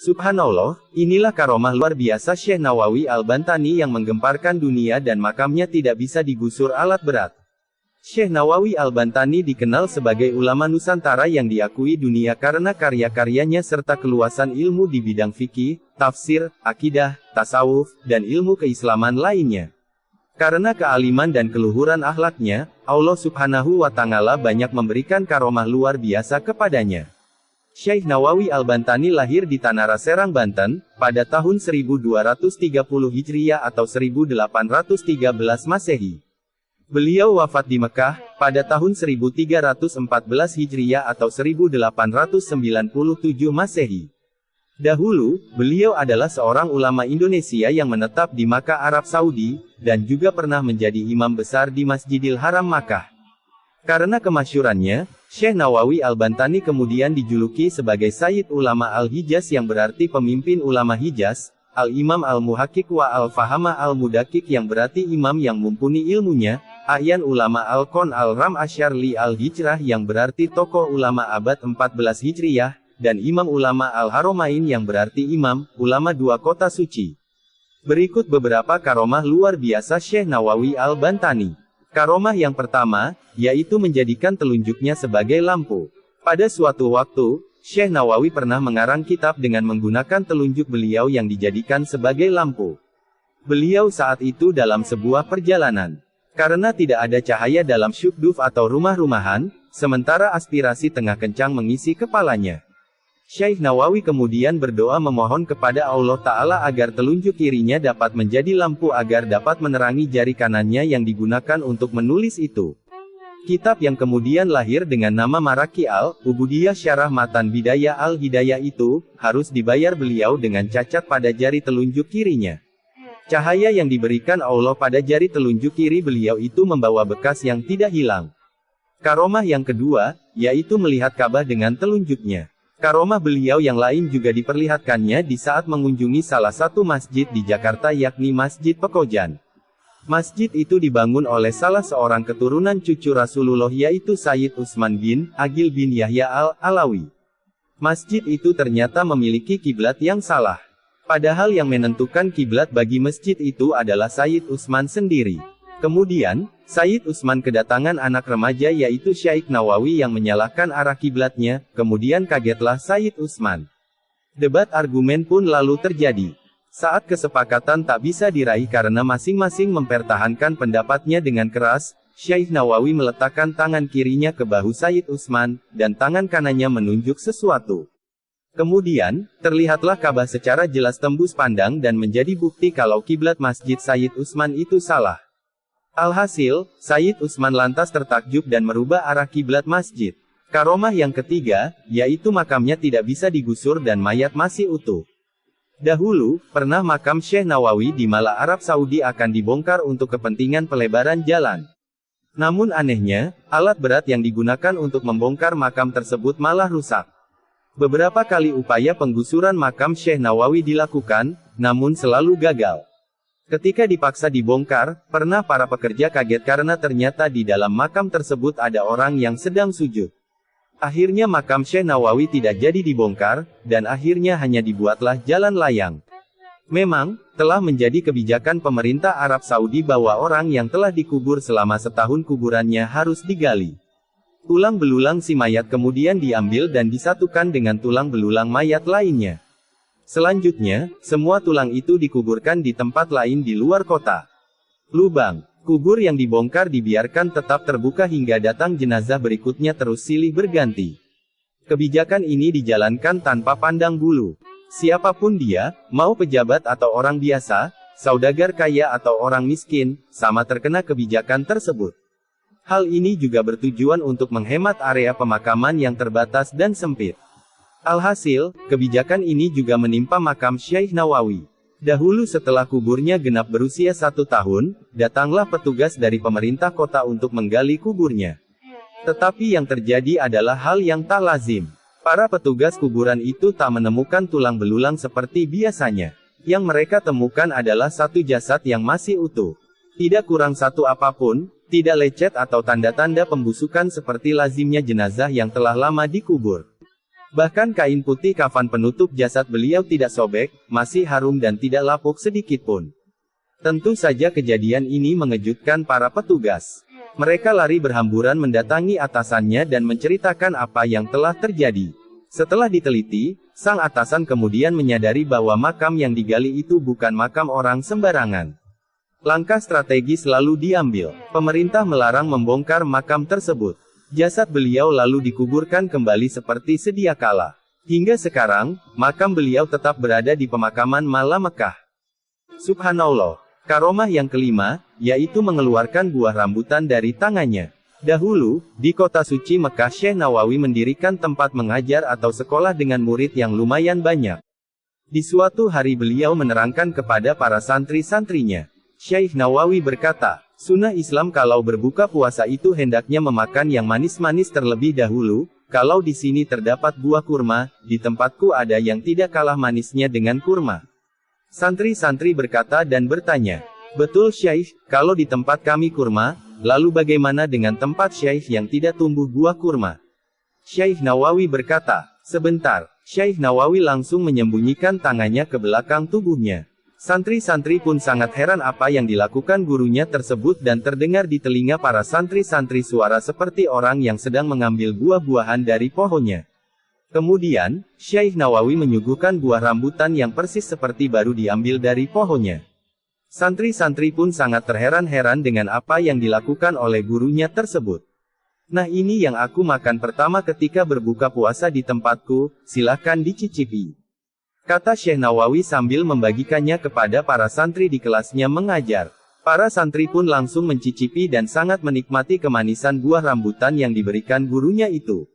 Subhanallah, inilah karomah luar biasa Syekh Nawawi Al-Bantani yang menggemparkan dunia dan makamnya tidak bisa digusur alat berat. Syekh Nawawi Al-Bantani dikenal sebagai ulama Nusantara yang diakui dunia karena karya-karyanya serta keluasan ilmu di bidang fikih, tafsir, akidah, tasawuf, dan ilmu keislaman lainnya. Karena kealiman dan keluhuran akhlaknya, Allah Subhanahu wa Ta'ala banyak memberikan karomah luar biasa kepadanya. Syekh Nawawi Al-Bantani lahir di Tanara Serang, Banten, pada tahun 1230 Hijriah atau 1813 Masehi. Beliau wafat di Mekah, pada tahun 1314 Hijriah atau 1897 Masehi. Dahulu, beliau adalah seorang ulama Indonesia yang menetap di Makkah, Arab Saudi, dan juga pernah menjadi imam besar di Masjidil Haram Makkah. Karena kemasyhurannya, Syekh Nawawi Al-Bantani kemudian dijuluki sebagai Sayyid Ulama Al-Hijaz yang berarti pemimpin ulama Hijaz, Al-Imam Al-Muhaqqiq wa Al-Fahama Al-Mudaqiq yang berarti imam yang mumpuni ilmunya, Ahyan Ulama Al-Qon Al-Ram Asyarli Al-Hijrah yang berarti tokoh ulama abad 14 Hijriah, dan Imam Ulama Al-Haromain yang berarti imam, ulama dua kota suci. Berikut beberapa karomah luar biasa Syekh Nawawi Al-Bantani. Karomah yang pertama, yaitu menjadikan telunjuknya sebagai lampu. Pada suatu waktu, Syekh Nawawi pernah mengarang kitab dengan menggunakan telunjuk beliau yang dijadikan sebagai lampu. Beliau saat itu dalam sebuah perjalanan. Karena tidak ada cahaya dalam syukduf atau rumah-rumahan, sementara aspirasi tengah kencang mengisi kepalanya. Syekh Nawawi kemudian berdoa memohon kepada Allah Ta'ala agar telunjuk kirinya dapat menjadi lampu agar dapat menerangi jari kanannya yang digunakan untuk menulis itu. Kitab yang kemudian lahir dengan nama Maraki Al-Ubudiyah Syarah Matan Bidayah Al-Hidayah itu, harus dibayar beliau dengan cacat pada jari telunjuk kirinya. Cahaya yang diberikan Allah pada jari telunjuk kiri beliau itu membawa bekas yang tidak hilang. Karomah yang kedua, yaitu melihat Ka'bah dengan telunjuknya. Karomah beliau yang lain juga diperlihatkannya di saat mengunjungi salah satu masjid di Jakarta yakni Masjid Pekojan. Masjid itu dibangun oleh salah seorang keturunan cucu Rasulullah yaitu Sayyid Utsman bin Agil bin Yahya Al-Alawi. Masjid itu ternyata memiliki kiblat yang salah. Padahal yang menentukan kiblat bagi masjid itu adalah Sayyid Utsman sendiri. Kemudian, Sayyid Utsman kedatangan anak remaja yaitu Syekh Nawawi yang menyalahkan arah kiblatnya, kemudian kagetlah Sayyid Utsman. Debat argumen pun lalu terjadi. Saat kesepakatan tak bisa diraih karena masing-masing mempertahankan pendapatnya dengan keras, Syekh Nawawi meletakkan tangan kirinya ke bahu Sayyid Utsman, dan tangan kanannya menunjuk sesuatu. Kemudian, terlihatlah Ka'bah secara jelas tembus pandang dan menjadi bukti kalau kiblat Masjid Sayyid Utsman itu salah. Alhasil, Sayyid Utsman lantas tertakjub dan merubah arah kiblat masjid. Karomah yang ketiga, yaitu makamnya tidak bisa digusur dan mayat masih utuh. Dahulu, pernah makam Syekh Nawawi di Malah, Arab Saudi akan dibongkar untuk kepentingan pelebaran jalan. Namun anehnya, alat berat yang digunakan untuk membongkar makam tersebut malah rusak. Beberapa kali upaya penggusuran makam Syekh Nawawi dilakukan, namun selalu gagal. Ketika dipaksa dibongkar, pernah para pekerja kaget karena ternyata di dalam makam tersebut ada orang yang sedang sujud. Akhirnya makam Syekh Nawawi tidak jadi dibongkar, dan akhirnya hanya dibuatlah jalan layang. Memang, telah menjadi kebijakan pemerintah Arab Saudi bahwa orang yang telah dikubur selama setahun kuburannya harus digali. Tulang belulang si mayat kemudian diambil dan disatukan dengan tulang belulang mayat lainnya. Selanjutnya, semua tulang itu dikuburkan di tempat lain di luar kota. Lubang kubur yang dibongkar dibiarkan tetap terbuka hingga datang jenazah berikutnya terus silih berganti. Kebijakan ini dijalankan tanpa pandang bulu. Siapapun dia, mau pejabat atau orang biasa, saudagar kaya atau orang miskin, sama terkena kebijakan tersebut. Hal ini juga bertujuan untuk menghemat area pemakaman yang terbatas dan sempit. Alhasil, kebijakan ini juga menimpa makam Syekh Nawawi. Dahulu setelah kuburnya genap berusia 1 tahun, datanglah petugas dari pemerintah kota untuk menggali kuburnya. Tetapi yang terjadi adalah hal yang tak lazim. Para petugas kuburan itu tak menemukan tulang belulang seperti biasanya. Yang mereka temukan adalah satu jasad yang masih utuh. Tidak kurang satu apapun, tidak lecet atau tanda-tanda pembusukan seperti lazimnya jenazah yang telah lama dikubur. Bahkan kain putih kafan penutup jasad beliau tidak sobek, masih harum dan tidak lapuk sedikit pun. Tentu saja kejadian ini mengejutkan para petugas. Mereka lari berhamburan mendatangi atasannya dan menceritakan apa yang telah terjadi. Setelah diteliti, sang atasan kemudian menyadari bahwa makam yang digali itu bukan makam orang sembarangan. Langkah strategis lalu diambil. Pemerintah melarang membongkar makam tersebut. Jasad beliau lalu dikuburkan kembali seperti sedia kala. Hingga sekarang, makam beliau tetap berada di pemakaman Mala Mekah. Subhanallah. Karomah yang kelima, yaitu mengeluarkan buah rambutan dari tangannya. Dahulu, di kota suci Mekah Syekh Nawawi mendirikan tempat mengajar atau sekolah dengan murid yang lumayan banyak. Di suatu hari beliau menerangkan kepada para santri-santrinya. Syekh Nawawi berkata, sunnah Islam kalau berbuka puasa itu hendaknya memakan yang manis-manis terlebih dahulu. Kalau di sini terdapat buah kurma, di tempatku ada yang tidak kalah manisnya dengan kurma. Santri-santri berkata dan bertanya, betul Syekh, kalau di tempat kami kurma, lalu bagaimana dengan tempat Syekh yang tidak tumbuh buah kurma? Syekh Nawawi berkata, sebentar. Syekh Nawawi langsung menyembunyikan tangannya ke belakang tubuhnya. Santri-santri pun sangat heran apa yang dilakukan gurunya tersebut dan terdengar di telinga para santri-santri suara seperti orang yang sedang mengambil buah-buahan dari pohonnya. Kemudian, Syekh Nawawi menyuguhkan buah rambutan yang persis seperti baru diambil dari pohonnya. Santri-santri pun sangat terheran-heran dengan apa yang dilakukan oleh gurunya tersebut. Nah ini yang aku makan pertama ketika berbuka puasa di tempatku, silahkan dicicipi. Kata Syekh Nawawi sambil membagikannya kepada para santri di kelasnya mengajar. Para santri pun langsung mencicipi dan sangat menikmati kemanisan buah rambutan yang diberikan gurunya itu.